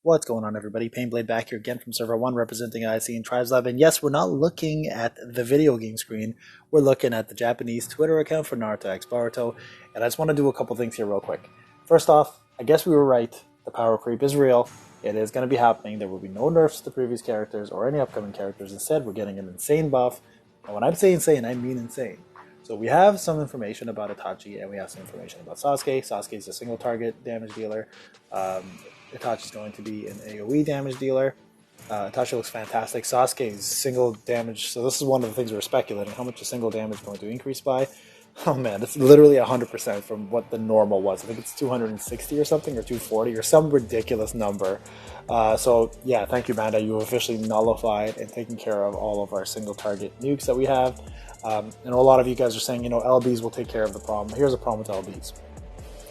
What's going on, everybody? Payneblade back here again from Server 1 representing Itachi and Tribes Live. And yes, we're not looking at the video game screen. We're looking at the Japanese Twitter account for Naruto x Boruto. And I just want to do a couple things here real quick. First off, I guess we were right. The power creep is real. It is going to be happening. There will be no nerfs to the previous characters or any upcoming characters. Instead, we're getting an insane buff. And when I say insane, I mean insane. So we have some information about Itachi and we have some information about Sasuke. Sasuke is a single target damage dealer. Itachi is going to be an AoE damage dealer. Itachi looks fantastic. Sasuke is single damage. So this is one of the things we're speculating. How much is single damage going to increase by? Oh man, it's literally 100% from what the normal was. I think it's 260 or something, or 240, or some ridiculous number. So yeah, thank you, Bandai. You have officially nullified and taken care of all of our single target nukes that we have. And a lot of you guys are saying, you know, LBs will take care of the problem. Here's a problem with LBs.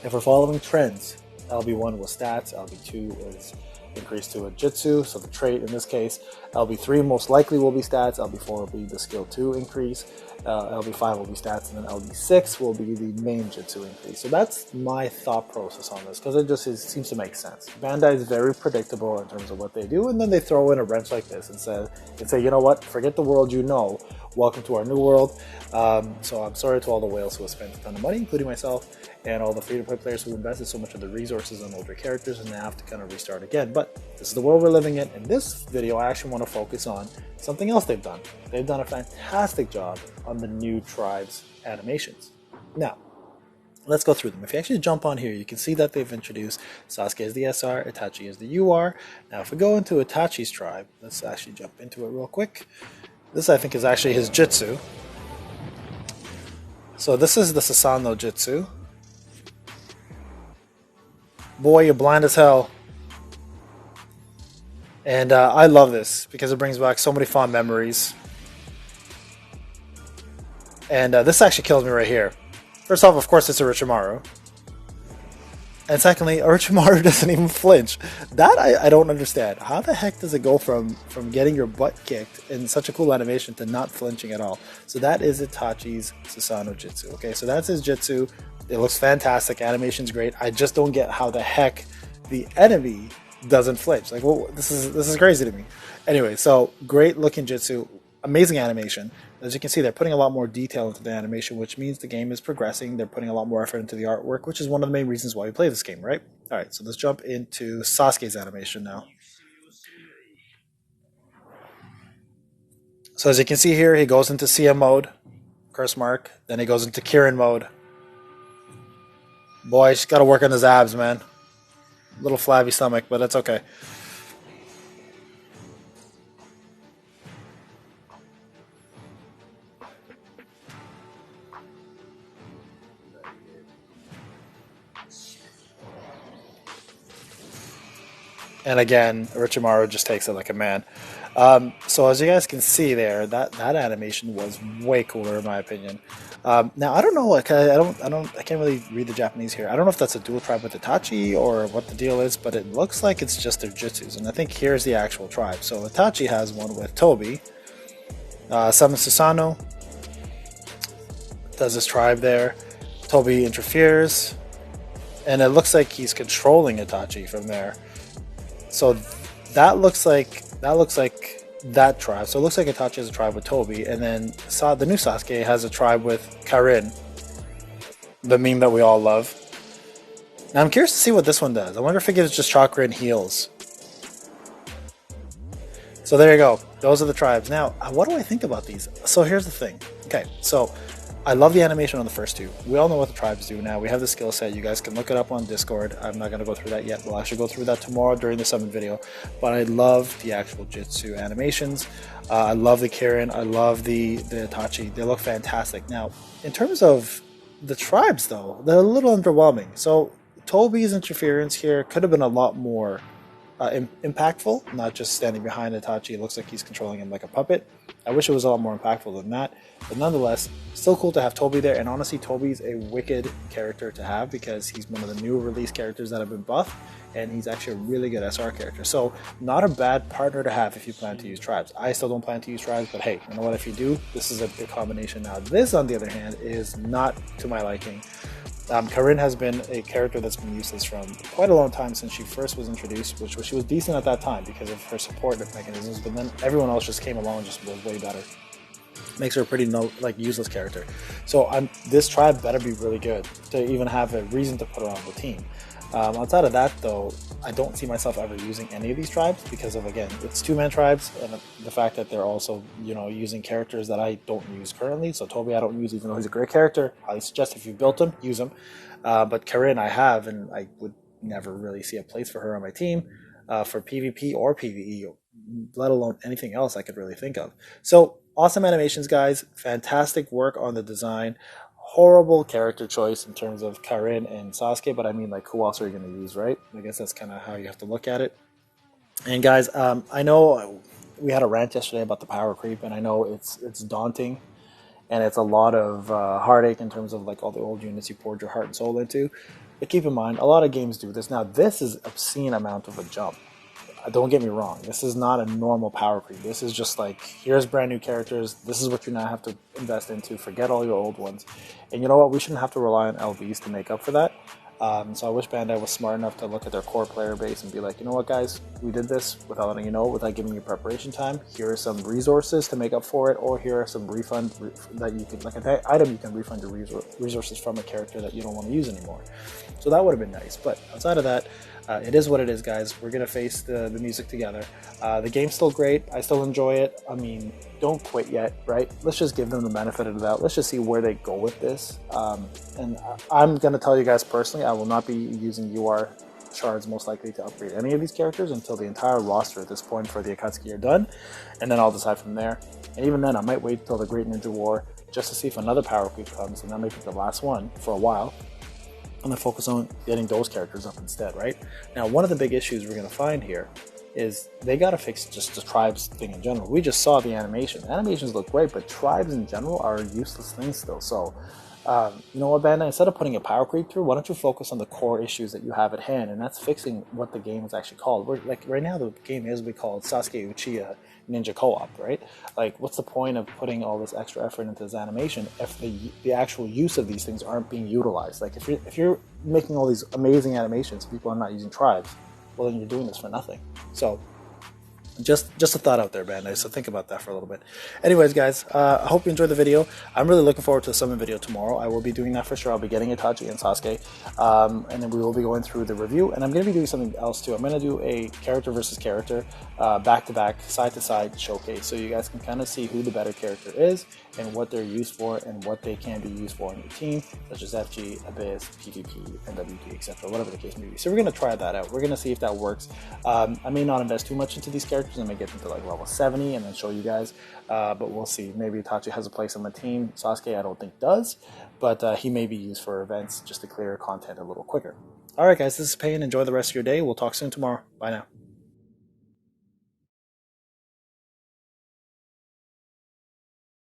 If we're following trends, LB1 was stats, LB2 is increased to a Jutsu, so the trait in this case. LB3 most likely will be stats, LB4 will be the skill 2 increase, LB5 will be stats, and then LB6 will be the main Jutsu increase. So that's my thought process on this, because it just seems to make sense. Bandai is very predictable in terms of what they do, and then they throw in a wrench like this and say, you know what, forget the world you know, welcome to our new world. So I'm sorry to all the whales who have spent a ton of money, including myself, and all the free-to-play players who invested so much of the resources on older characters and they have to kind of restart again. But this is the world we're living in. In this video, I actually want to focus on something else they've done. They've done a fantastic job on the new Tribes animations. Now, let's go through them. If you actually jump on here, you can see that they've introduced Sasuke as the SR, Itachi as the UR. Now, if we go into Itachi's tribe, let's actually jump into it real quick. This, I think, is actually his Jutsu. So this is the Sasano Jutsu. Boy, you're blind as hell. And I love this because it brings back so many fond memories. And this actually kills me right here. First off, of course, it's Orochimaru. And secondly, Orochimaru doesn't even flinch. That I don't understand. How the heck does it go from getting your butt kicked in such a cool animation to not flinching at all? So that is Itachi's Sasano Jutsu. Okay, so that's his Jutsu. It looks fantastic. Animation's great. I just don't get how the heck the enemy doesn't flinch. Like, well, this is crazy to me. Anyway, so great looking Jutsu. Amazing animation. As you can see, they're putting a lot more detail into the animation, which means the game is progressing. They're putting a lot more effort into the artwork, which is one of the main reasons why we play this game, right? All right, so let's jump into Sasuke's animation now. So as you can see here, he goes into CM mode, curse mark. Then he goes into Kirin mode. Boy, he's got to work on his abs, man. Little flabby stomach, but that's okay. And again, Orochimaru just takes it like a man. So as you guys can see there, that animation was way cooler in my opinion. Now I don't know, like I can't really read the Japanese here. I don't know if that's a dual tribe with Itachi or what the deal is, but it looks like it's just their jutsus. And I think here's the actual tribe. So Itachi has one with Tobi. Summon Susanoo. Does his tribe there. Tobi interferes. And it looks like he's controlling Itachi from there. So that looks like that tribe. So it looks like Itachi has a tribe with Tobi, and then the new Sasuke has a tribe with Karin, the meme that we all love. Now I'm curious to see what this one does. I wonder if it gives just chakra and heals. So there you go. Those are the tribes. Now, what do I think about these? So here's the thing. Okay, so I love the animation on the first two. We all know what the tribes do now. We have the skill set. You guys can look it up on Discord. I'm not going to go through that yet. We'll actually go through that tomorrow during the summon video. But I love the actual Jutsu animations. I love the Kirin. I love the Itachi. They look fantastic. Now, in terms of the tribes, though, they're a little underwhelming. So Tobi's interference here could have been a lot more impactful, not just standing behind Itachi. It looks like he's controlling him like a puppet. I wish it was a lot more impactful than that, but nonetheless, still cool to have Tobi there. And honestly, Tobi's a wicked character to have because he's one of the new release characters that have been buffed, and he's actually a really good SR character. So not a bad partner to have if you plan to use tribes. I still don't plan to use tribes, but hey, you know what, if you do, this is a good combination. Now this, on the other hand, is not to my liking. Karin has been a character that's been useless from quite a long time since she first was introduced, which she was decent at that time because of her support mechanisms, but then everyone else just came along and just was way better. Makes her a pretty useless character. So this tribe better be really good to even have a reason to put her on the team. Outside of that, though, I don't see myself ever using any of these tribes because of, again, it's two-man tribes and the fact that they're also, using characters that I don't use currently. So Toby I don't use, even though he's a great character. I suggest if you've built him, use him. But Karin I have, and I would never really see a place for her on my team for PvP or PvE, let alone anything else I could really think of. So awesome animations, guys. Fantastic work on the design. Horrible character choice in terms of Karin and Sasuke, but I mean, like, who else are you going to use, right? I guess that's kind of how you have to look at it. And guys, I know we had a rant yesterday about the power creep, and I know it's daunting, and it's a lot of heartache in terms of like all the old units you poured your heart and soul into. But keep in mind, a lot of games do this. Now, this is obscene amount of a jump. Don't get me wrong, this is not a normal power creep. This is just like, here's brand new characters, this is what you now have to invest into, forget all your old ones. And you know what, we shouldn't have to rely on LVs to make up for that. So I wish Bandai was smart enough to look at their core player base and be like, you know what guys, we did this without letting you know, without giving you preparation time. Here are some resources to make up for it, or here are some refund that you can, like an item you can refund your resources from a character that you don't want to use anymore. So that would have been nice, but outside of that, it is what it is, guys. We're going to face the music together. The game's still great. I still enjoy it. I mean, don't quit yet, right? Let's just give them the benefit of the doubt. Let's just see where they go with this. And I'm going to tell you guys personally, I will not be using UR shards most likely to upgrade any of these characters until the entire roster at this point for the Akatsuki are done. And then I'll decide from there. And even then, I might wait until the Great Ninja War just to see if another power creep comes, and that may be the last one for a while. I'm going to focus on getting those characters up instead, right? Now, one of the big issues we're going to find here is they got to fix just the tribes thing in general. We just saw the animation. The animations look great, but tribes in general are useless things still. So, you know what, Bandai? Instead of putting a power creep through, why don't you focus on the core issues that you have at hand, and that's fixing what the game is actually called. Like right now, the game is called Sasuke Uchiha Ninja Co-op, right? Like, what's the point of putting all this extra effort into this animation if the actual use of these things aren't being utilized? Like, if you're making all these amazing animations, people are not using tribes, well, then you're doing this for nothing. So, just a thought out there, Bandai, so think about that for a little bit. Anyways, guys, I hope you enjoyed the video. I'm really looking forward to the summon video tomorrow. I will be doing that for sure. I'll be getting Itachi and Sasuke, and then we will be going through the review, and I'm going to be doing something else too. I'm going to do a character versus character, back-to-back, side-to-side showcase, so you guys can kind of see who the better character is and what they're used for and what they can be used for in your team, such as FG, Abyss, PvP, NWP, etc., whatever the case may be. So we're going to try that out. We're going to see if that works. I may not invest too much into these characters. I may get them to like level 70 and then show you guys, but we'll see. Maybe Itachi has a place on the team. Sasuke I don't think does, but he may be used for events just to clear content a little quicker. Alright guys, this is Payne. Enjoy the rest of your day. We'll talk soon tomorrow. Bye now.